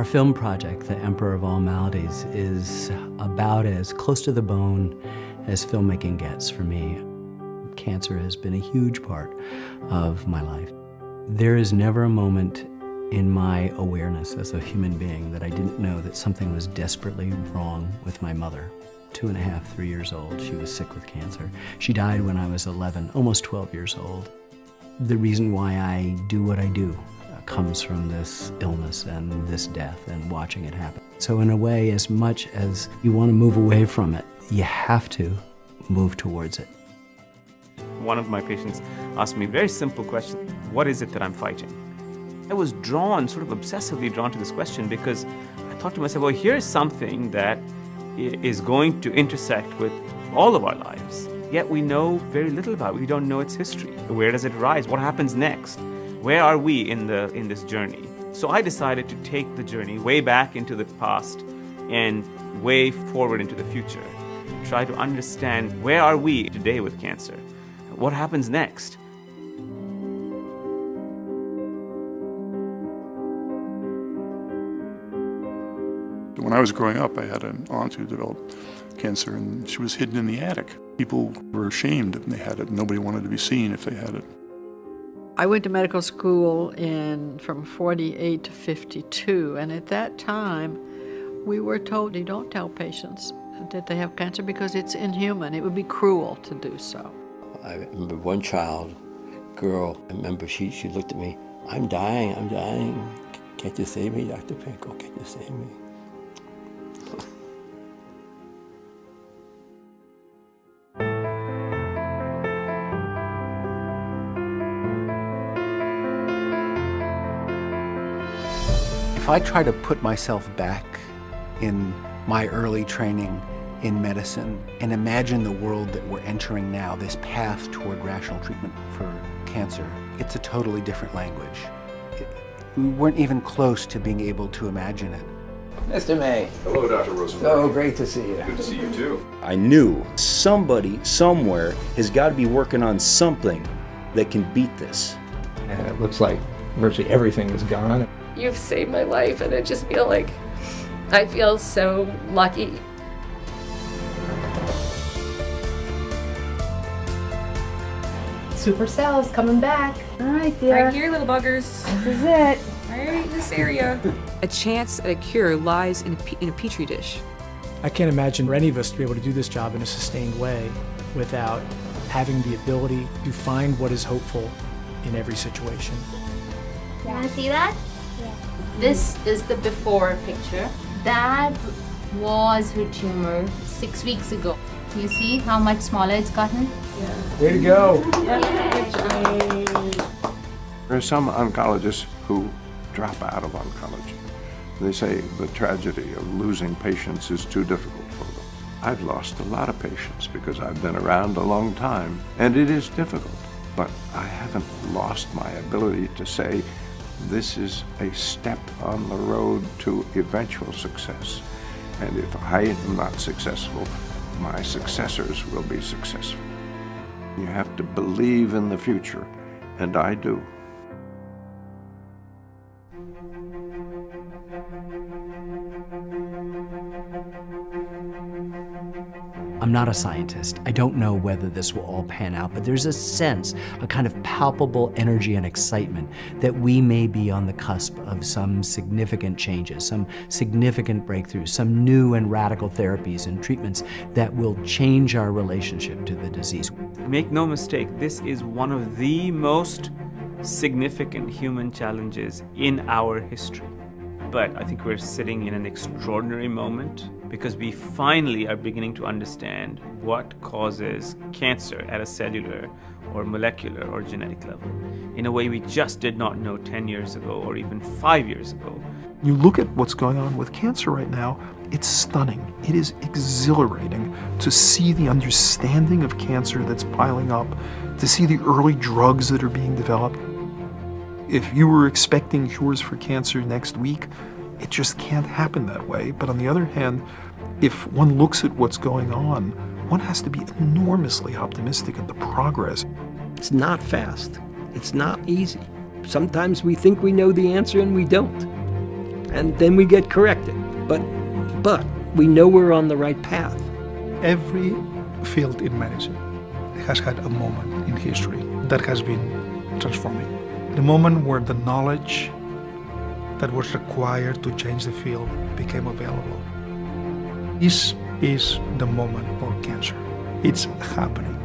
Our film project, The Emperor of All Maladies, is about as close to the bone as filmmaking gets for me. Cancer has been a huge part of my life. There is never a moment in my awareness as a human being that I didn't know that something was desperately wrong with my mother. 2.5, 3 years old, she was sick with cancer. She died when I was 11, almost 12 years old. The reason why I do what I do comes from this illness and this death and watching it happen. So in a way, as much as you want to move away from it, you have to move towards it. One of my patients asked me a very simple question: what is it that I'm fighting? I was drawn, sort of obsessively drawn to this question, because I thought to myself, well, here's something that is going to intersect with all of our lives, yet we know very little about it. We don't know its history. Where does it rise? What happens next? Where are we in this journey? So I decided to take the journey way back into the past and way forward into the future. Try to understand, where are we today with cancer? What happens next? When I was growing up, I had an aunt who developed cancer, and she was hidden in the attic. People were ashamed if they had it. Nobody wanted to be seen if they had it. I went to medical school from 48 to 52, and at that time, we were told you don't tell patients that they have cancer because it's inhuman. It would be cruel to do so. I remember one girl, I remember she looked at me, I'm dying. Can't you save me, Dr. Pinko? Can't you save me? If I try to put myself back in my early training in medicine and imagine the world that we're entering now, this path toward rational treatment for cancer, it's a totally different language. We weren't even close to being able to imagine it. Mr. May. Hello, Dr. Rosenberg. Oh, great to see you. Good to see you too. I knew somebody somewhere has got to be working on something that can beat this. And it looks like virtually everything is gone. You've saved my life, and I just feel like I feel so lucky. Supercell is coming back. All right, dear. Right here, little buggers. This is it. Right in this area. A chance at a cure lies in a petri dish. I can't imagine for any of us to be able to do this job in a sustained way without having the ability to find what is hopeful in every situation. You want to see that? Yeah. This is the before picture. That was her tumor 6 weeks ago. You see how much smaller it's gotten? Yeah. Way to go. There are some oncologists who drop out of oncology. They say the tragedy of losing patients is too difficult for them. I've lost a lot of patients because I've been around a long time, and it is difficult. But I haven't lost my ability to say, this is a step on the road to eventual success. And if I am not successful, my successors will be successful. You have to believe in the future, and I do. I'm not a scientist. I don't know whether this will all pan out, but there's a sense, a kind of palpable energy and excitement that we may be on the cusp of some significant changes, some significant breakthroughs, some new and radical therapies and treatments that will change our relationship to the disease. Make no mistake, this is one of the most significant human challenges in our history. But I think we're sitting in an extraordinary moment because we finally are beginning to understand what causes cancer at a cellular or molecular or genetic level in a way we just did not know 10 years ago or even 5 years ago. You look at what's going on with cancer right now, it's stunning. It is exhilarating to see the understanding of cancer that's piling up, to see the early drugs that are being developed. If you were expecting cures for cancer next week, it just can't happen that way. But on the other hand, if one looks at what's going on, one has to be enormously optimistic at the progress. It's not fast. It's not easy. Sometimes we think we know the answer and we don't. and then we get corrected. But we know we're on the right path. Every field in medicine has had a moment in history that has been transforming. The moment where the knowledge that was required to change the field became available. This is the moment for cancer. It's happening.